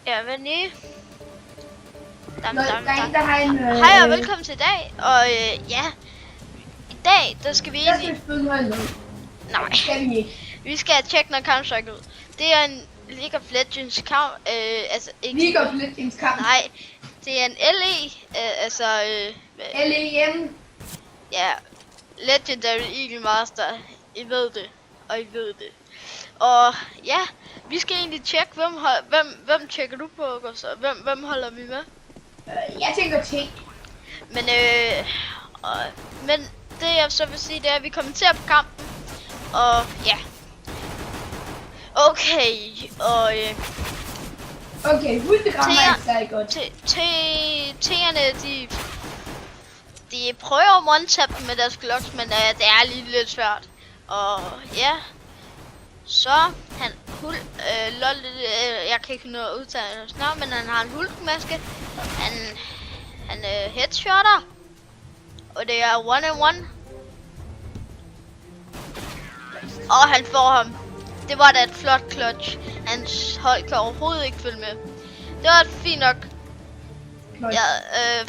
Ja, hvad lige? Hej og velkommen til i dag. Og ja, i dag, der skal vi egentlig... Nej, vi skal tjekke noget Counter-Strike ud. Det er en League of Legends kamp, altså ikke... League of Legends kamp. Nej, det er en LE, altså... LEM. Ja, Legendary Eagle Master. I ved det, og I ved det. Og ja, vi skal egentlig tjekke, hvem tjekker du på, Gustav? Hvem holder vi med? Jeg tænker ting. Men det jeg så vil sige, det er, at vi kommenterer på kampen. Og ja. Okay, og Okay, hultegrammer er stadig godt. T'erne, de prøver at one-tap med deres Glocks, men det er lige lidt svært. Og ja, så han jeg kan ikke nå at udtale hans navn, men han har en hulkmaske. Han headshotter, og det er 1-on-1. Og han får ham. Det var da et flot clutch. Hans hold kan overhovedet ikke følge med. Det var et fint nok. Ja,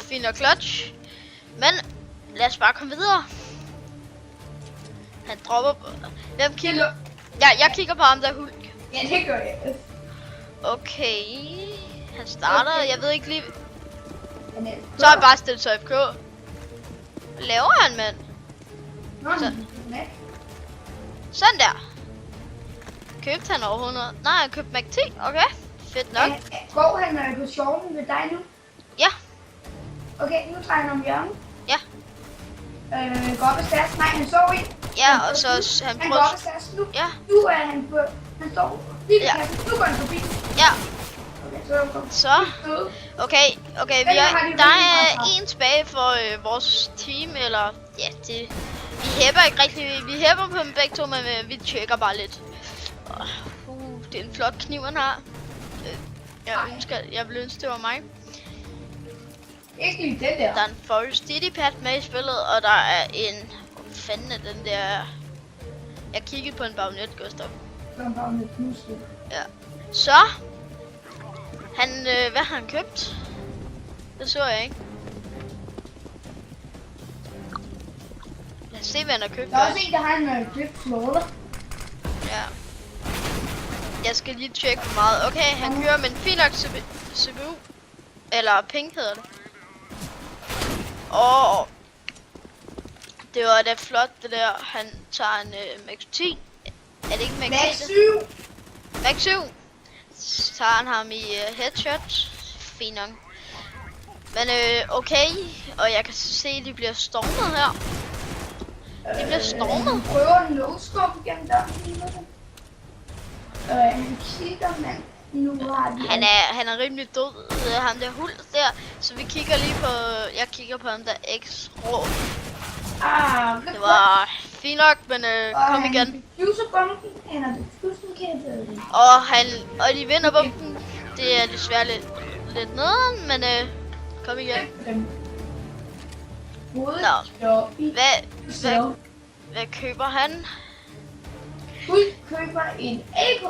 fint nok clutch. Men lad os bare komme videre. Han dropper. Hvem kigger? Ja, jeg kigger på ham der hulk. Ja, det gør jeg. Okay. Han starter. Okay. Jeg ved ikke lige. Så er han bare stillet sig FK. Hvad laver han, mand? Sådan der. Købte han over 100? Nej, han købte Mac 10. Okay, fedt nok. Går han på sjovden ved dig nu? Ja. Okay, nu drejer han om hjørnet. Ja. Går op ad stairs. Nej, han sov ind. Ja, og så han går op ad stairs nu. Ja. Nu er han på. Han står lige ved kassen. Nu går han forbi. Ja. Okay, så. Okay, der er en tilbage for vores team, eller ja, det. Vi hæpper ikke rigtig. Vi hæpper på dem begge to, men vi tjekker bare lidt. Det er en flot kniv, han har. Jeg ville ønske, det var mig. Ikke lige den der. Der er en Forest Didipad med i spillet, og der er en... Hvor fanden er den der... Jeg kiggede på en bagnet, Gustav. En bagnet plus. Ja. Så... hvad har han købt? Det så jeg ikke. Lad os se, hvad han har købt. Der er også en, der har en købt flåter. Ja. Jeg skal lige tjekke for meget. Okay, han kører med en fin nok CPU. Eller pink hedder det. Og det var da flot det der. Han tager en Max 10. Er det ikke Max 10? Max 7. Max 7. Så tager han ham i headshot. Fint nok. Men okay. Og jeg kan se, at de bliver stormet her. De bliver stormet. Prøver en no-scope igennem der. Han kigger, mand. Nu har de... Han er rimelig død, ham der hul der. Så vi kigger lige på... Jeg kigger på ham der X-Rå. Det var fint nok, men kom igen. Og de vinder bomben. Det er desværre lidt nederen, men kom igen. Nå. Hvad køber han? Hul køber en AK.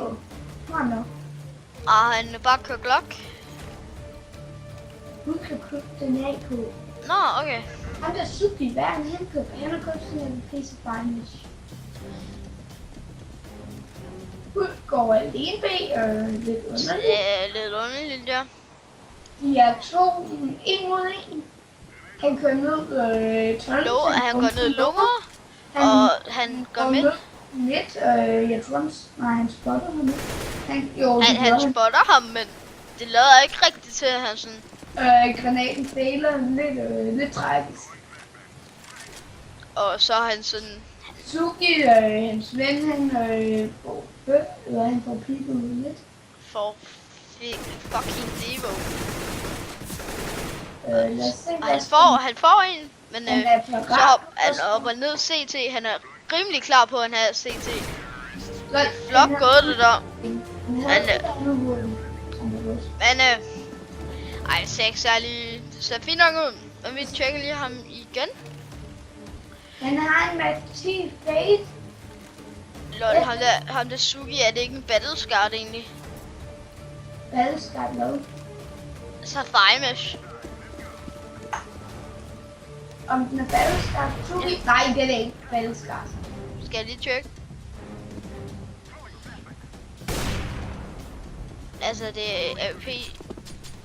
Og han bare kører Glock. Hul kan købe den AK. Nå, okay. Han der super i verden, han har købt sådan en PC Finance. Hul går alene bag, lidt underligt. Lidt underligt, ja. De er to, en mod en. Han kører ned 12. Han går ned lummer, og han går midt. Jeg tror han spotter ham ikke. Han spotter ham, men det lader ikke rigtigt til, at han sådan... Granaten fejler lidt tragisk. Og så er han sådan... Suki, hans ven, han får pigget lidt. For fucking Devo. Han får en, men så han op og ned CT. Han er rimelig klar på, at han har CT. Flot gået det der. Men ej, 6 er lige... Det ser fint nok ud. Men vi tjekker lige ham igen. Han har en Mac 10 Fade. Lol, ham der Sugi, er det ikke en battlescard egentlig? Battlescard hvad? Safarimesh. Om den er Battlescard? Sugi? Nej, det er det ikke. Battlescard. Skal jeg lige tjekke? Altså, det er AOP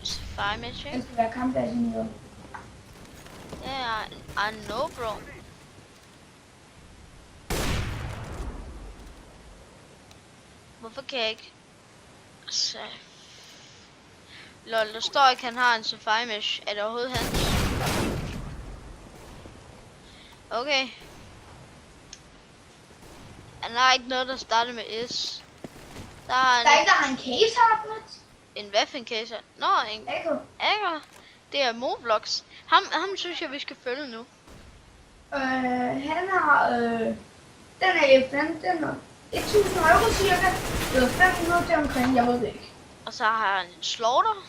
Safarimesh, Den ikke? skal være kampbasineret. Ja, I know, bro. Hvorfor kan jeg ikke? Så... Lol, der står ikke, han har en Safarimesh. Er det overhovedet hans? Okay. Han har ikke noget, der starter med S. Der har Der er han ikke, der har en case her, en Waffencaser. Nå, en Echo. Ager. Det er Movlogs. Ham synes jeg, vi skal følge nu. Han har, den er FN, den er 1000 euro cirka. Det er 500 til omkring, jeg ved det ikke. Og så har han en Slaughter.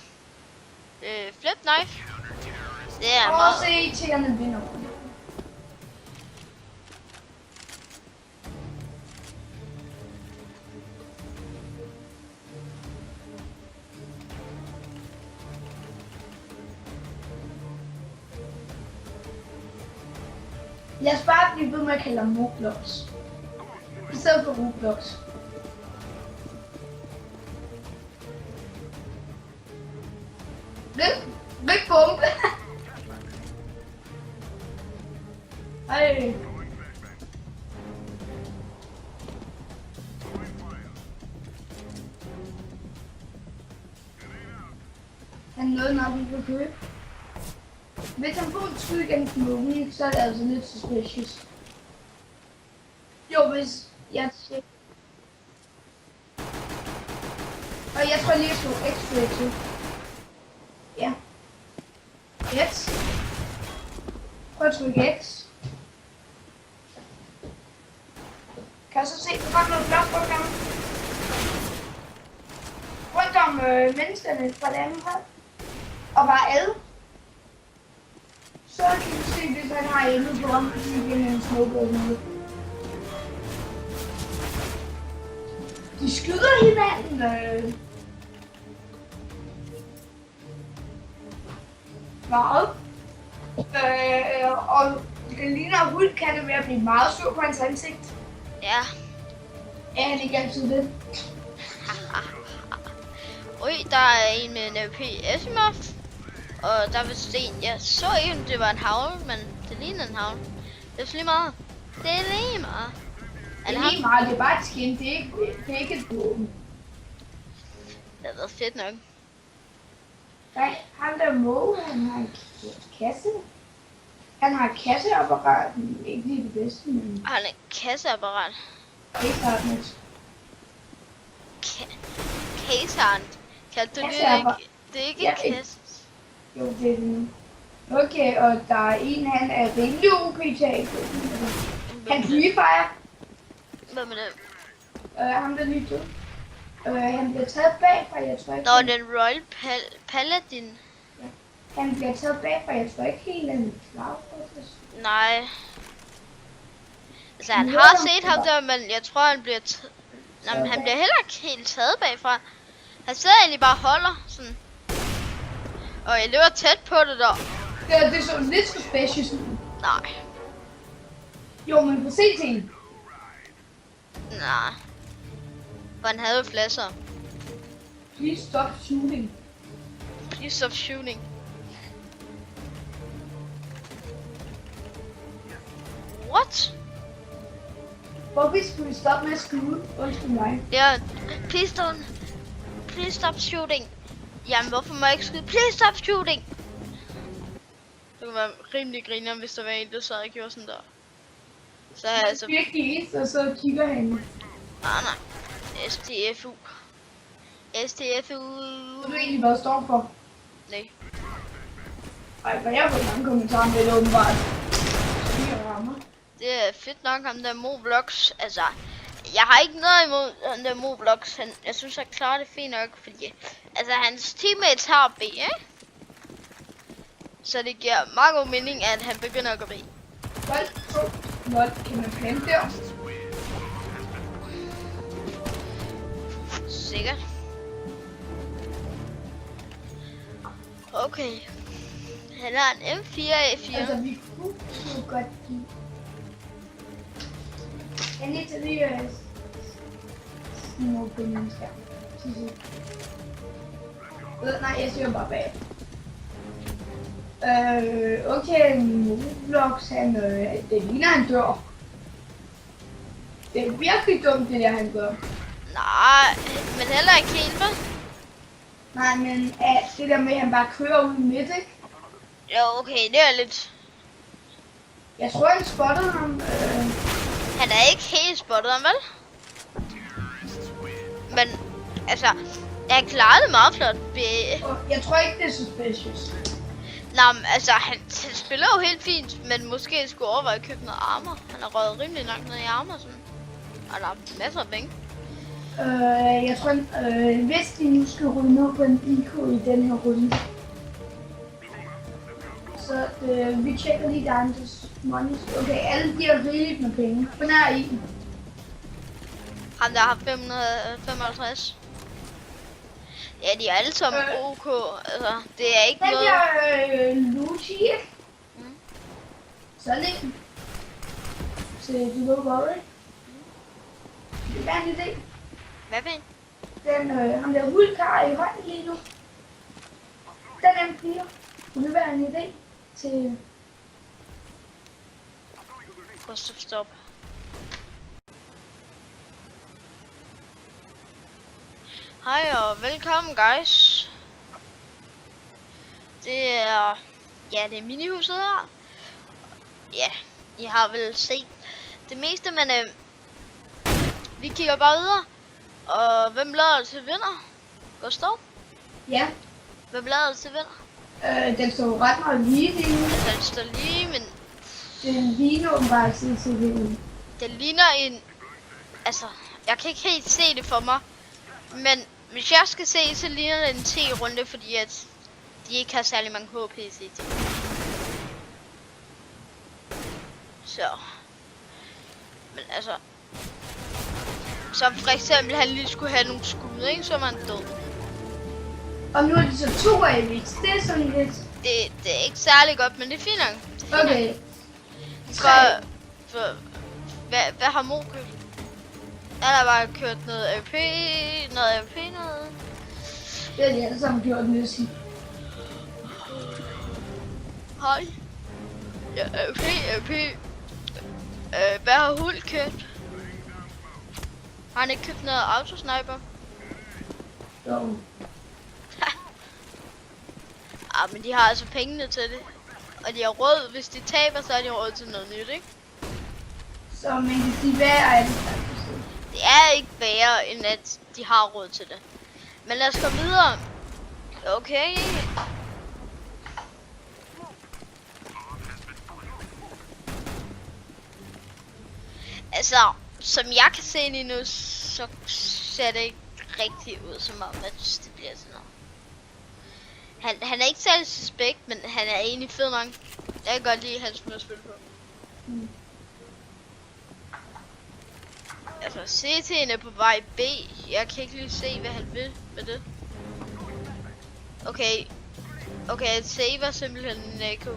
Flip Knife. Det er Og meget... se til, at han vinder. Lad os bare blive ved med at kalde ham Roblox. I stedet for Roblox. Ryk bombe. Ej. Han nåede nok ikke at købe. Hvis han får en skud gennem smoken, så er det altså lidt suspicious. Jo, hvis jeg siger... Og jeg tror lige, jeg slog X-ray til. Ja. X. Prøv at trykke X. Kan jeg så se, der var noget blot på ham. Rundt om menneskerne fra det andet hold. Og bare alle. Så kan du se, hvis han har emnet på ham, fordi det er en snowball med. De skyder hinanden. Meget. Og den ligner hund, kan det være at blive meget sur på hans ansigt. Ja. Er han ikke altid det? Ui, der er en med en AOP Asimov. Og der er vist en, jeg så ikke, om det var en havl, men det ligner en havl. Det er så lige meget. Det er lige meget. Det er lige meget, det er bare et skin, det er ikke et våben. Det har været fedt nok. Nej, ham der må, han har en kasse. Han har kasseapparat, ikke lige det bedste, men... Han er en kasseapparat. Ikke sådan. Kaseren. Kaldte du det Kasseapparat. ikke? Det er ikke Ja, en kasse. Jo, det er det. Okay, og der er en, han er rimelig OP til. Han Purifier. Hvad med det? Ham der lige død. Han bliver taget bagfra, jeg tror ikke... Nå, den Royal Paladin. Han bliver taget bagfra, jeg tror ikke helt, han er klar på det. Nej. Altså, han har set ham der, men jeg tror, han bliver... Jamen, han bliver heller ikke helt taget bagfra. Han sidder egentlig bare og holder, sådan. Og jeg løber tæt på det der. Det er så lidt suspicious. Nej. Jo, men på CT'en. Nej. For han havde jo flasser. Please stop shooting. Please stop shooting. What? Hvorfor skulle vi stoppe med at skyde? Undskyld mig. Ja, please stop shooting. Jamen, hvorfor må jeg ikke skyde? Please stop shooting. Det kunne være rimelig griner, hvis der var en, der sad og gjorde sådan der. Så er jeg altså... Virkelig et, og så kigger han. Nej. STFU. STFU. Ved du egentlig, hvad det står for? Nej. Ej, hvad jeg har fået mange kommentarer med det åbenbart. Det er fedt nok, ham der Movlogs. Altså, jeg har ikke noget imod ham der Movlogs. Jeg synes, han klarer det fint nok, fordi... Altså, hans teammates har B, ikke? Så det giver meget god mening, at han begynder at gå B. Kan man plante der? sikkert. Okay. Han har en M4A4. Altså, vi kunne godt give... Jeg er nødt til lige at smukke min skærm. Nej, jeg siger bare bag. Okay, Roblox, det ligner han dør. Det er virkelig dumt, det der han gør. Nej, men heller ikke helt, vel? Nej, men det der med, at han bare kører ud midt, ikke? Jo, okay, det er lidt... Jeg tror, han spottede ham. Han er ikke helt spottet ham, vel? Men, altså, han klarede det meget flot. Jeg tror ikke, det er suspicious. Nej, men altså, han spiller jo helt fint, men måske skulle overveje at købe noget armor. Han har røget rimelig langt ned i armor, sådan. Og der er masser af penge. Jeg tror, hvis de nu skal ryge ned på en IQ i den her runde, så vi tjekker lige Dantes money. Okay, alle de har rigeligt med penge. Hvordan er I? Ham der har 555. Ja, de er alle sammen OK. Altså, det er ikke Den noget... der Luigi, ikke? Så lidt. Så du ved godt, ikke? Det er en idé. Hvad for en? Den, ham der hulkar i hånden lige nu. Den M4. Kunne det være en idé til... Stop. Hej og velkommen, guys. Det er... Ja, det er minihuset her. Ja, I har vel set det meste, men vi kigger bare videre. Og hvem lader til vinder? Gustav? Ja. Hvem lader til vinder? Den står ret meget lige nu. Altså, den står lige, men Den ligner åbenbart til det. den ligner en... Altså, jeg kan ikke helt se det for mig. Men hvis jeg skal se, så ligner det en T-runde, fordi at de ikke har særlig mange HP's i det. Så. Men altså... Som for eksempel, han lige skulle have nogle skud, ikke? Så var han død. Og nu er det så 2 AVX. Det er sådan lidt... Det er ikke særlig godt, men det er fint nok. Okay. Hvad har Mo købt? Han har bare kørt noget AP, noget. Det har de alle sammen gjort, vil jeg sige. Hej. Ja, AP. Hvad har Hul købt? Har han ikke købt noget autosniper? Jo. Men de har altså pengene til det. Og de har råd, hvis de taber, så har de råd til noget nyt, ikke? Så man kan sige, hvad er det faktisk? Det er ikke værre, end at de har råd til det. Men lad os gå videre. Okay. Altså, som jeg kan se lige nu, så ser det ikke rigtig ud som om, at det bliver sådan noget. Han er ikke særlig suspekt, men han er egentlig fed nok. Jeg kan godt lide hans måde at spille på. Altså, CT'en er på vej B. Jeg kan ikke lige se, hvad han vil med det. Okay, saver simpelthen Neko.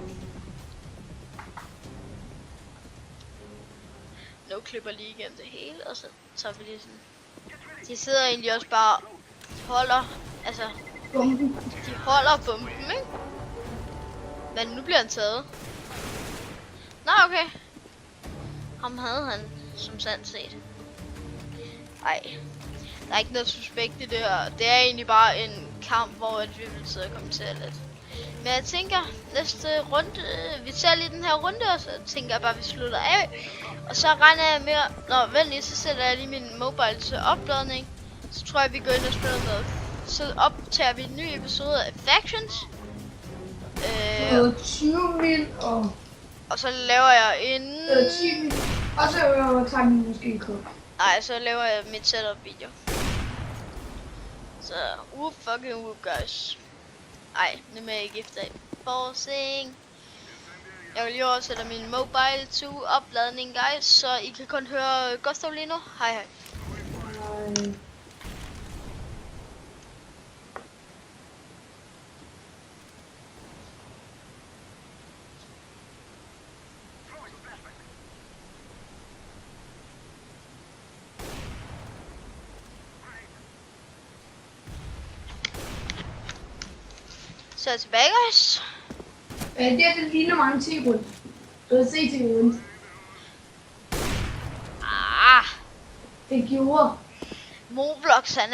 Nu klipper lige igen det hele, og så tager vi lige sådan. De sidder egentlig også bare holder, altså, Bomben. de holder bomben, ikke? Men nu bliver han taget. Nå, okay. Ham havde han som sandt set. Ej, der er ikke noget suspekt i det her. Det er egentlig bare en kamp, hvor vi vil sidde og kommentere lidt. Men jeg tænker, næste runde, vi ser lige den her runde, og så tænker jeg bare, at vi slutter af. Og så regner jeg med, vent lige, så sætter jeg lige min mobile til opladning. Så tror jeg, vi går ind og spiller noget. Så optager vi en ny episode af Factions. 20 mil og så laver jeg en... 10 mil. Og så tager vi måske en kop. Nej, så laver jeg mit setup video. Så, fucking guys. Ej, nu er jeg ikke efter forcing. Jeg vil lige oversætte min mobile to opladning, guys, så I kan kun høre Gustav lige nu. Hej hej. Så er jeg tilbage, guys. Det ligner mange ting rundt. Du har set ting rundt. Ah, Det gjorde. Moblox, han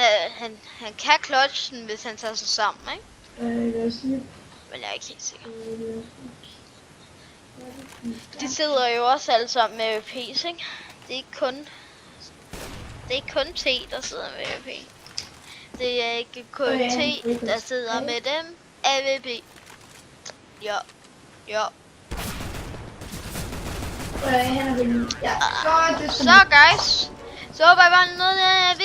kan clutchen, hvis han tager sig sammen, ikke? Det er sådan Men jeg er ikke helt sikker. lidt. De sidder jo også alle sammen med AVP's, ikke? Det er ikke kun T, der sidder med AVP. Det er ikke kun T, der sidder med dem. AVP. Ja. Han er rimelig. Ja, så er det Så guys, så håber jeg bare noget af